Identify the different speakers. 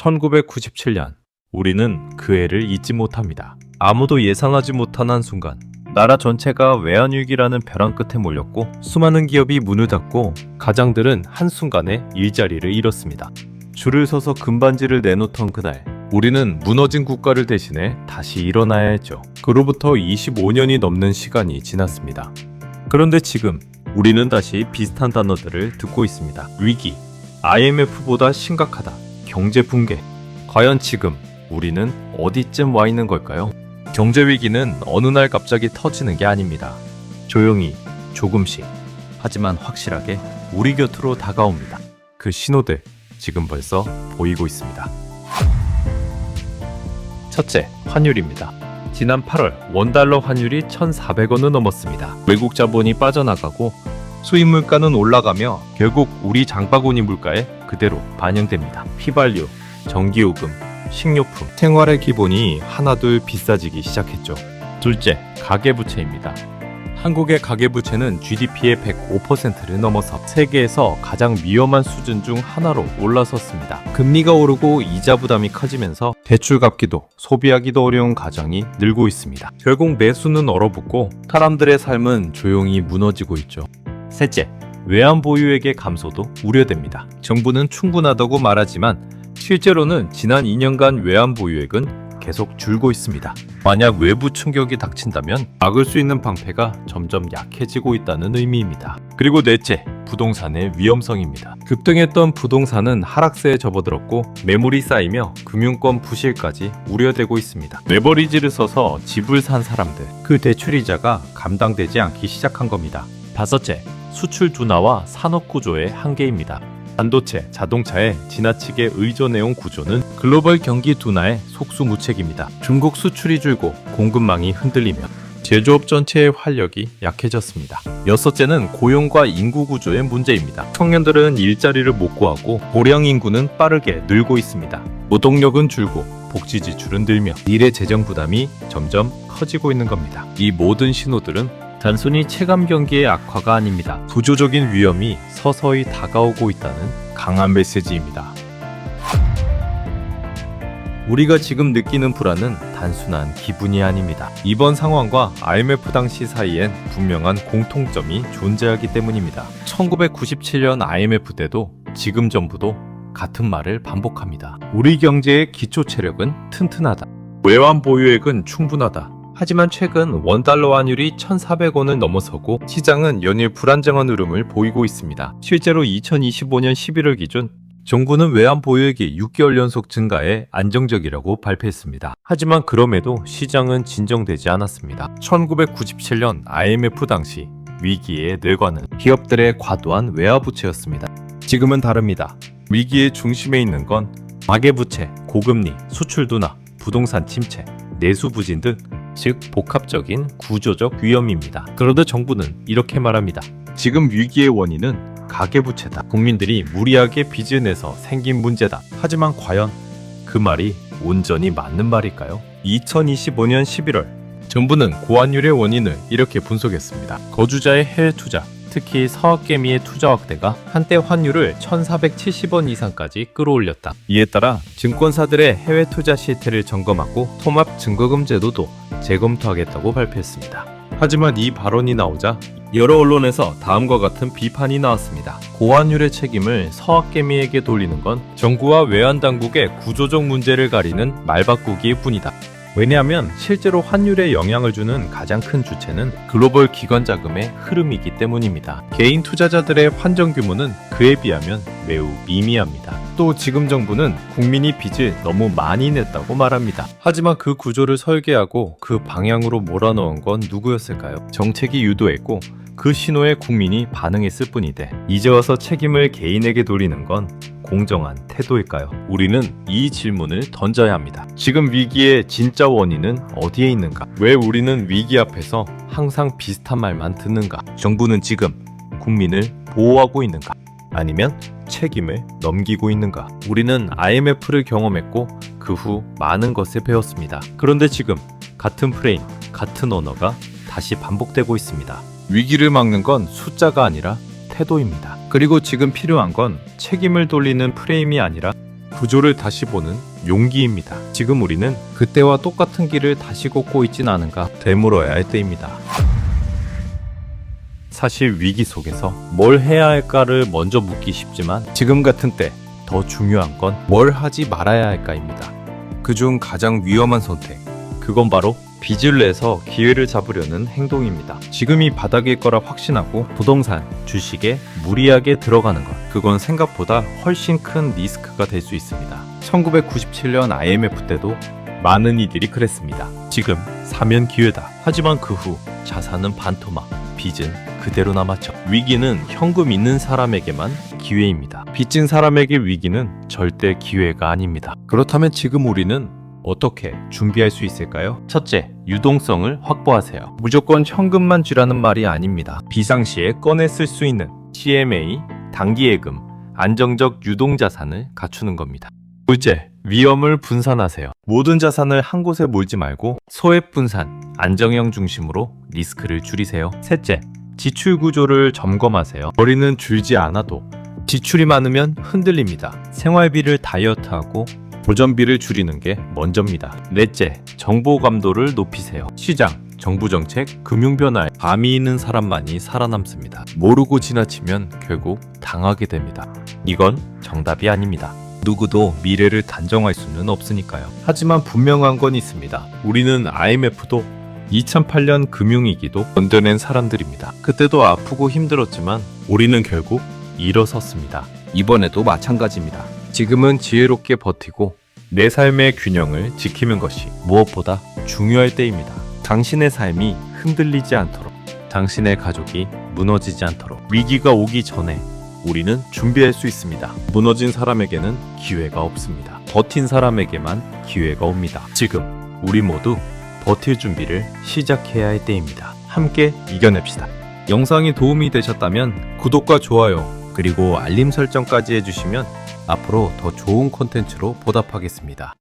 Speaker 1: 1997년 우리는 그 해를 잊지 못합니다. 아무도 예상하지 못한 한순간 나라 전체가 외환위기라는 벼랑 끝에 몰렸고 수많은 기업이 문을 닫고 가장들은 한순간에 일자리를 잃었습니다. 줄을 서서 금반지를 내놓던 그날 우리는 무너진 국가를 대신해 다시 일어나야 했죠. 그로부터 25년이 넘는 시간이 지났습니다. 그런데 지금 우리는 다시 비슷한 단어들을 듣고 있습니다. 위기, IMF보다 심각하다, 경제 붕괴. 과연 지금 우리는 어디쯤 와 있는 걸까요? 경제 위기는 어느 날 갑자기 터지는 게 아닙니다. 조용히, 조금씩, 하지만 확실하게 우리 곁으로 다가옵니다. 그 신호들 지금 벌써 보이고 있습니다. 첫째, 환율입니다. 지난 8월 원달러 환율이 1,400원을 넘었습니다. 외국 자본이 빠져나가고 수입 물가는 올라가며 결국 우리 장바구니 물가에 그대로 반영됩니다. 휘발유, 전기요금, 식료품, 생활의 기본이 하나둘 비싸지기 시작했죠. 둘째, 가계부채입니다. 한국의 가계부채는 GDP의 105%를 넘어서 세계에서 가장 위험한 수준 중 하나로 올라섰습니다. 금리가 오르고 이자 부담이 커지면서 대출 갚기도 소비하기도 어려운 가정이 늘고 있습니다. 결국 매수는 얼어붙고 사람들의 삶은 조용히 무너지고 있죠. 셋째, 외환 보유액의 감소도 우려됩니다. 정부는 충분하다고 말하지만 실제로는 지난 2년간 외환 보유액은 계속 줄고 있습니다. 만약 외부 충격이 닥친다면 막을 수 있는 방패가 점점 약해지고 있다는 의미입니다. 그리고 넷째, 부동산의 위험성입니다. 급등했던 부동산은 하락세에 접어들었고 매물이 쌓이며 금융권 부실까지 우려되고 있습니다. 레버리지를 써서 집을 산 사람들, 그 대출이자가 감당되지 않기 시작한 겁니다. 다섯째, 수출 둔화와 산업 구조의 한계입니다. 반도체, 자동차에 지나치게 의존해온 구조는 글로벌 경기 둔화의 속수무책입니다. 중국 수출이 줄고 공급망이 흔들리며 제조업 전체의 활력이 약해졌습니다. 여섯째는 고용과 인구 구조의 문제입니다. 청년들은 일자리를 못 구하고 고령 인구는 빠르게 늘고 있습니다. 노동력은 줄고 복지 지출은 늘며 미래 재정 부담이 점점 커지고 있는 겁니다. 이 모든 신호들은 단순히 체감 경기의 악화가 아닙니다. 구조적인 위험이 서서히 다가오고 있다는 강한 메시지입니다. 우리가 지금 느끼는 불안은 단순한 기분이 아닙니다. 이번 상황과 IMF 당시 사이엔 분명한 공통점이 존재하기 때문입니다. 1997년 IMF 때도 지금 정부도 같은 말을 반복합니다. 우리 경제의 기초 체력은 튼튼하다. 외환 보유액은 충분하다. 하지만 최근 원달러 환율이 1,400원을 넘어서고 시장은 연일 불안정한 흐름을 보이고 있습니다. 실제로 2025년 11월 기준 정부는 외환 보유액이 6개월 연속 증가해 안정적이라고 발표했습니다. 하지만 그럼에도 시장은 진정되지 않았습니다. 1997년 IMF 당시 위기의 뇌관은 기업들의 과도한 외화부채였습니다. 지금은 다릅니다. 위기의 중심에 있는 건 가계부채, 고금리, 수출 둔화, 부동산 침체, 내수 부진 등 즉 복합적인 구조적 위험입니다. 그런데 정부는 이렇게 말합니다. 지금 위기의 원인은 가계부채다. 국민들이 무리하게 빚을 내서 생긴 문제다. 하지만 과연 그 말이 온전히 맞는 말일까요? 2025년 11월 정부는 고환율의 원인을 이렇게 분석했습니다. 거주자의 해외 투자, 특히 서학개미의 투자 확대가 한때 환율을 1,470원 이상까지 끌어올렸다. 이에 따라 증권사들의 해외 투자 실태를 점검하고 통합 증거금 제도도 재검토하겠다고 발표했습니다. 하지만 이 발언이 나오자 여러 언론에서 다음과 같은 비판이 나왔습니다. 고환율의 책임을 서학개미에게 돌리는 건 정부와 외환당국의 구조적 문제를 가리는 말바꾸기일 뿐이다. 왜냐하면 실제로 환율에 영향을 주는 가장 큰 주체는 글로벌 기관 자금의 흐름이기 때문입니다. 개인 투자자들의 환전 규모는 그에 비하면 매우 미미합니다. 또 지금 정부는 국민이 빚을 너무 많이 냈다고 말합니다. 하지만 그 구조를 설계하고 그 방향으로 몰아넣은 건 누구였을까요? 정책이 유도했고 그 신호에 국민이 반응했을 뿐인데 이제 와서 책임을 개인에게 돌리는 건 공정한 태도일까요? 우리는 이 질문을 던져야 합니다. 지금 위기의 진짜 원인은 어디에 있는가? 왜 우리는 위기 앞에서 항상 비슷한 말만 듣는가? 정부는 지금 국민을 보호하고 있는가? 아니면 책임을 넘기고 있는가? 우리는 IMF를 경험했고 그 후 많은 것을 배웠습니다. 그런데 지금 같은 프레임, 같은 언어가 다시 반복되고 있습니다. 위기를 막는 건 숫자가 아니라 태도입니다. 그리고 지금 필요한 건 책임을 돌리는 프레임이 아니라 구조를 다시 보는 용기입니다. 지금 우리는 그때와 똑같은 길을 다시 걷고 있진 않은가 되물어야 할 때입니다. 사실 위기 속에서 뭘 해야 할까를 먼저 묻기 쉽지만 지금 같은 때 더 중요한 건 뭘 하지 말아야 할까입니다. 그중 가장 위험한 선택, 그건 바로 빚을 내서 기회를 잡으려는 행동입니다. 지금이 바닥일 거라 확신하고 부동산, 주식에 무리하게 들어가는 것, 그건 생각보다 훨씬 큰 리스크가 될 수 있습니다. 1997년 IMF 때도 많은 이들이 그랬습니다. 지금 사면 기회다. 하지만 그 후 자산은 반토막, 빚은 그대로 남았죠. 위기는 현금 있는 사람에게만 기회입니다. 빚진 사람에게 위기는 절대 기회가 아닙니다. 그렇다면 지금 우리는 어떻게 준비할 수 있을까요? 첫째, 유동성을 확보하세요. 무조건 현금만 쥐라는 말이 아닙니다. 비상시에 꺼내 쓸 수 있는 CMA, 단기예금, 안정적 유동자산을 갖추는 겁니다. 둘째, 위험을 분산하세요. 모든 자산을 한 곳에 몰지 말고 소액 분산, 안정형 중심으로 리스크를 줄이세요. 셋째, 지출 구조를 점검하세요. 머리는 줄지 않아도 지출이 많으면 흔들립니다. 생활비를 다이어트하고 보전비를 줄이는 게 먼저입니다. 넷째, 정보 감도를 높이세요. 시장, 정부 정책, 금융 변화에 감이 있는 사람만이 살아남습니다. 모르고 지나치면 결국 당하게 됩니다. 이건 정답이 아닙니다. 누구도 미래를 단정할 수는 없으니까요. 하지만 분명한 건 있습니다. 우리는 IMF도 2008년 금융위기도 견뎌낸 사람들입니다. 그때도 아프고 힘들었지만 우리는 결국 일어섰습니다. 이번에도 마찬가지입니다. 지금은 지혜롭게 버티고 내 삶의 균형을 지키는 것이 무엇보다 중요할 때입니다. 당신의 삶이 흔들리지 않도록, 당신의 가족이 무너지지 않도록 위기가 오기 전에 우리는 준비할 수 있습니다. 무너진 사람에게는 기회가 없습니다. 버틴 사람에게만 기회가 옵니다. 지금 우리 모두 버틸 준비를 시작해야 할 때입니다. 함께 이겨냅시다. 영상이 도움이 되셨다면 구독과 좋아요 그리고 알림 설정까지 해주시면 앞으로 더 좋은 콘텐츠로 보답하겠습니다.